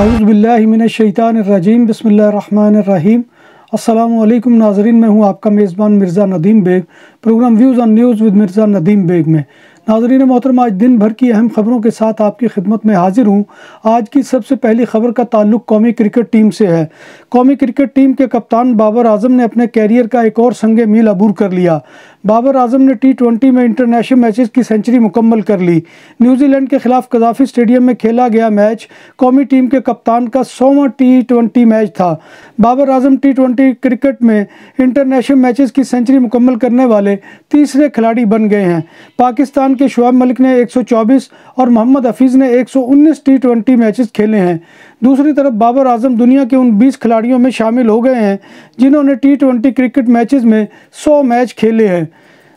اعوذ باللہ من الشیطان الرجیم بسم اللہ الرحمن الرحیم۔ السلام علیکم ناظرین، میں ہوں آپ کا میزبان Mirza Nadeem Baig, programme views on news with Mirza Nadeem Baig میں۔ ناظرین محترم، آج دن بھر کی اہم خبروں کے ساتھ آپ کی خدمت میں حاضر ہوں۔ آج کی سب سے پہلی خبر کا تعلق قومی کرکٹ ٹیم سے ہے۔ قومی کرکٹ ٹیم کے کپتان بابر اعظم نے اپنے کیریئر کا ایک اور سنگ میل عبور کر لیا۔ بابر اعظم نے T20 میں انٹرنیشنل میچز کی سنچری مکمل کر لی۔ نیوزی لینڈ کے خلاف قذافی اسٹیڈیم میں کھیلا گیا میچ قومی ٹیم کے کپتان کا 100واں T20 میچ تھا۔ بابر اعظم T20 کرکٹ میں انٹرنیشنل میچز کی سنچری مکمل کرنے والے تیسرے کھلاڑی بن گئے ہیں۔ پاکستان کے شعیب ملک نے 124 اور محمد حفیظ نے 119 T20 میچز کھیلے ہیں۔ دوسری طرف بابر اعظم دنیا کے ان 20 کھلاڑیوں میں شامل ہو گئے ہیں جنہوں نے T20 کرکٹ میچز میں 100 میچ کھیلے ہیں۔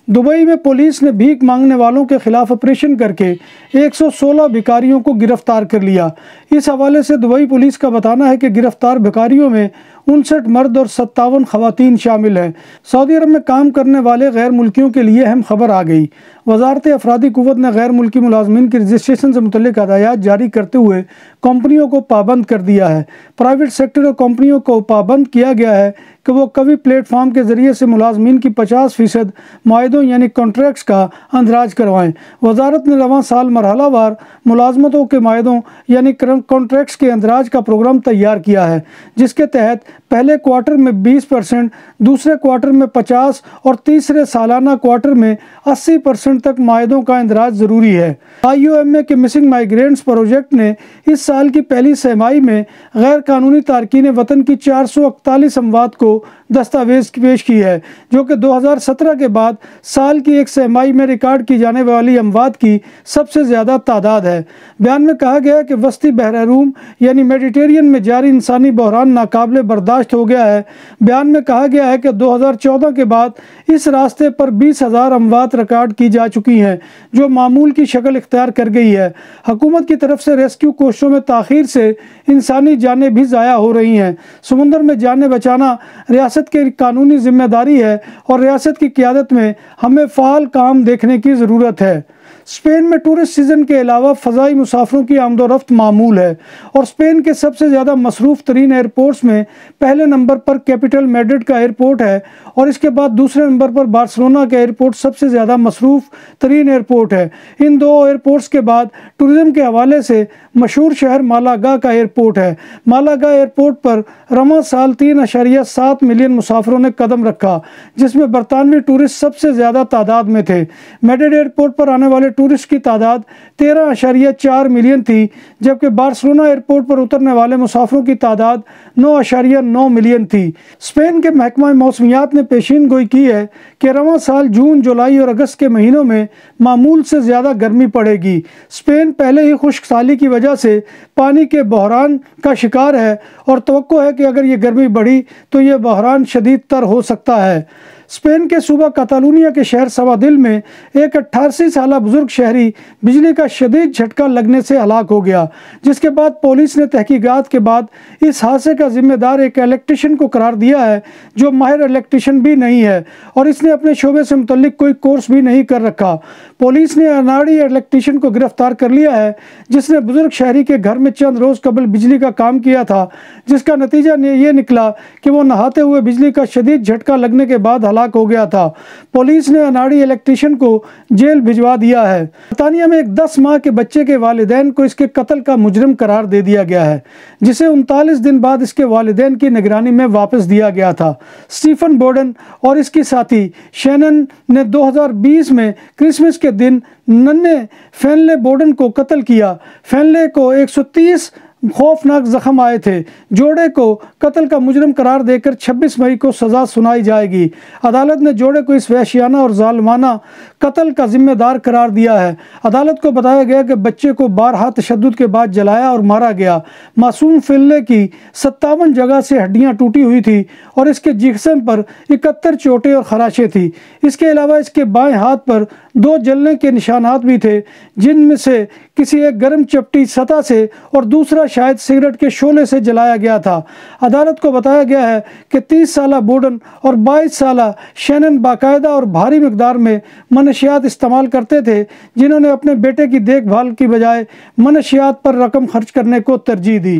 دبئی میں پولیس نے بھیک مانگنے والوں کے خلاف آپریشن کر کے 116 بھکاریوں کو گرفتار کر لیا۔ اس حوالے سے دبئی پولیس کا بتانا ہے کہ گرفتار بھکاریوں میں 59 مرد اور 57 خواتین شامل ہیں۔ سعودی عرب میں کام کرنے والے غیر ملکیوں کے لیے اہم خبر آ گئی۔ وزارت افرادی قوت نے غیر ملکی ملازمین کی رجسٹریشن سے متعلق ہدایات جاری کرتے ہوئے کمپنیوں کو پابند کر دیا ہے۔ پرائیویٹ سیکٹر اور کمپنیوں کو پابند کیا گیا ہے کہ وہ کوئی پلیٹ فارم کے ذریعے سے ملازمین کی 50% معاہدوں یعنی کانٹریکٹس کا اندراج کروائیں۔ وزارت نے رواں سال مرحلہ وار ملازمتوں کے معاہدوں یعنی کانٹریکٹس کے اندراج کا پروگرام تیار کیا ہے، جس کے تحت پہلے کوارٹر میں 20%، دوسرے کوارٹر میں 50% اور تیسرے سالانہ کوارٹر میں 80% تک معاہدوں کا اندراج ضروری ہے۔ IOMA کے مسنگ مائیگرینٹس پروجیکٹ نے اس سال کی پہلی سہ ماہی میں غیر قانونی تارکین وطن کی 441 اموات کو دستاویز پیش کی ہے، جو کہ 2017 کے بعد سال کی ایک سہ ماہی میں ریکارڈ کی جانے والی اموات کی سب سے زیادہ تعداد ہے۔ بیان میں کہا گیا ہے کہ وسطی بحر روم یعنی میڈیٹرینین میں جاری انسانی بحران ناقابل برداشت ہو گیا ہے۔ بیان میں کہا گیا ہے کہ 2014 کے بعد اس راستے پر 20,000 اموات ریکارڈ کی جا چکی ہیں، جو معمول کی شکل اختیار کر گئی ہے۔ حکومت کی طرف سے ریسکیو کوششوں میں تاخیر سے انسانی جانیں بھی ضائع ہو رہی ہیں۔ سمندر میں جانیں بچانا ریاست کی قانونی ذمہ داری ہے اور ریاست کی قیادت میں ہمیں فعال کام دیکھنے کی ضرورت ہے۔ اسپین میں ٹورسٹ سیزن کے علاوہ فضائی مسافروں کی آمد و رفت معمول ہے اور اسپین کے سب سے زیادہ مصروف ترین ایئرپورٹس میں پہلے نمبر پر کیپٹل میڈرڈ کا ایئرپورٹ ہے اور اس کے بعد دوسرے نمبر پر بارسلونا کا ایئرپورٹ سب سے زیادہ مصروف ترین ایئرپورٹ ہے۔ ان دو ایئرپورٹس کے بعد ٹورزم کے حوالے سے مشہور شہر مالاگا کا ایئرپورٹ ہے۔ مالاگا ایئرپورٹ پر رواں سال 3.7 ملین مسافروں نے قدم رکھا، جس میں برطانوی ٹورسٹ سب سے زیادہ تعداد میں تھے۔ میڈرڈ ایئرپورٹ پر آنے والے ٹورسٹ کی تعداد 13.4 ملین تھی، جبکہ بارسلونا ایئرپورٹ پر اترنے والے مسافروں کی تعداد 9.9 ملین تھی۔ اسپین کے محکمہ موسمیات نے پیشین گوئی کی ہے کہ رواں سال جون، جولائی اور اگست کے مہینوں میں معمول سے زیادہ گرمی پڑے گی۔ اسپین پہلے ہی خشک سالی کی وجہ سے پانی کے بحران کا شکار ہے اور توقع ہے کہ اگر یہ گرمی بڑھی تو یہ بحران شدید تر ہو سکتا ہے۔ اسپین کے صوبہ کاتالونیہ کے شہر سوادل میں ایک 88 سالہ بزرگ شہری بجلی کا شدید جھٹکا لگنے سے ہلاک ہو گیا، جس کے بعد پولیس نے تحقیقات کے بعد اس حادثے کا ذمہ دار ایک الیکٹریشین کو قرار دیا ہے، جو ماہر الیکٹریشین بھی نہیں ہے اور اس نے اپنے شعبے سے متعلق کوئی کورس بھی نہیں کر رکھا۔ پولیس نے اناڑی الیکٹریشین کو گرفتار کر لیا ہے، جس نے بزرگ شہری کے گھر میں چند روز قبل بجلی کا کام کیا تھا، جس کا نتیجہ یہ نکلا کہ وہ نہاتے ہوئے بجلی کا شدید جھٹکا لگنے کے بعد ہلاک ہو گیا تھا۔ پولیس نے اناڑی الیکٹریشین کو جیل بھجوا دیا ہے۔ برطانیہ میں ایک 10 ماہ کے بچے کے والدین کو اس کے قتل کا مجرم قرار دے دیا گیا ہے، جسے 39 دن بعد اس کے والدین کی نگرانی میں واپس دیا گیا تھا۔ اسٹیفن بورڈن اور اس کی ساتھی شینن نے 2020 میں کرسمس کے دن ننھے فینلے بورڈن کو قتل کیا۔ فینلے کو 130 خوفناک زخم آئے تھے۔ جوڑے کو قتل کا مجرم قرار دے کر 26 مئی کو سزا سنائی جائے گی۔ عدالت نے جوڑے کو اس وحشیانہ اور ظالمانہ قتل کا ذمہ دار قرار دیا ہے۔ عدالت کو بتایا گیا کہ بچے کو بارہا تشدد کے بعد جلایا اور مارا گیا۔ معصوم فینلے کی 57 جگہ سے ہڈیاں ٹوٹی ہوئی تھی اور اس کے جسم پر 71 چوٹیں اور خراشیں تھیں۔ اس کے علاوہ اس کے بائیں ہاتھ پر 2 جلنے کے نشانات بھی تھے، جن میں سے کسی ایک گرم چپٹی سطح سے اور دوسرا شاید سگریٹ کے شعلے سے جلایا گیا تھا۔ عدالت کو بتایا گیا ہے کہ 30 سالہ بورڈن اور 22 سالہ شینن باقاعدہ اور بھاری مقدار میں منشیات استعمال کرتے تھے، جنہوں نے اپنے بیٹے کی دیکھ بھال کی بجائے منشیات پر رقم خرچ کرنے کو ترجیح دی۔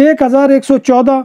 1,114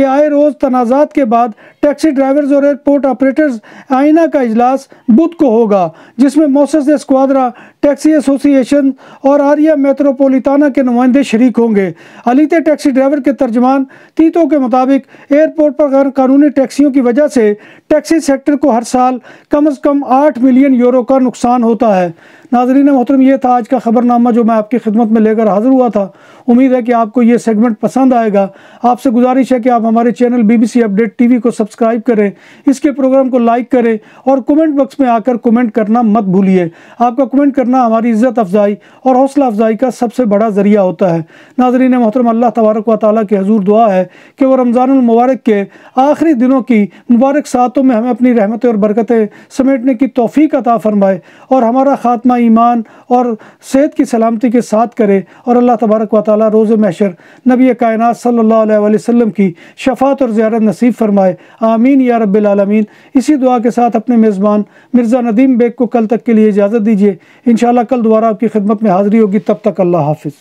کہ آئے روز تنازعات کے بعد ٹیکسی ڈرائیورز اور ایئرپورٹ آپریٹرز آئینہ کا اجلاس بدھ کو ہوگا، جس میں موسس اسکوادرا، ٹیکسی ایسوسی ایشن اور آریا میٹروپولیٹانا کے نمائندے شریک ہوں گے۔ علیتے ٹیکسی ڈرائیور کے ترجمان تیتو کے مطابق ایئرپورٹ پر غیر قانونی ٹیکسیوں کی وجہ سے ٹیکسی سیکٹر کو ہر سال کم از کم 8 ملین یورو کا نقصان ہوتا ہے۔ ناظرین محترم، یہ تھا آج کا خبرنامہ جو میں آپ کی خدمت میں لے کر حاضر ہوا تھا۔ امید ہے کہ آپ کو یہ سیگمنٹ پسند آئے گا۔ آپ سے گزارش ہے کہ آپ ہمارے channel BBC update T V کو سبسکرائب کریں، اس کے پروگرام کو لائک کریں اور کمنٹ باکس میں آ کر کمنٹ کرنا مت بھولیے۔ آپ کا کمنٹ کرنا ہماری عزت افزائی اور حوصلہ افزائی کا سب سے بڑا ذریعہ ہوتا ہے۔ ناظرین محترم، اللہ تبارک و تعالیٰ کے حضور دعا ہے کہ وہ رمضان المبارک کے آخری دنوں کی مبارک ساعتوں میں ہمیں اپنی رحمتیں اور برکتیں سمیٹنے کی توفیق عطا فرمائے اور ہمارا خاتمہ ایمان اور صحت کی سلامتی کے ساتھ کرے، اور اللہ تبارک و تعالیٰ روز محشر نبی کائنات صلی اللہ علیہ وآلہ وسلم کی شفاعت اور زیارت نصیب فرمائے، آمین یا رب العالمین۔ اسی دعا کے ساتھ اپنے میزبان مرزا ندیم بیگ کو کل تک کے لیے اجازت دیجیے۔ انشاءاللہ کل دوبارہ آپ کی خدمت میں حاضری ہوگی، تب تک اللہ حافظ۔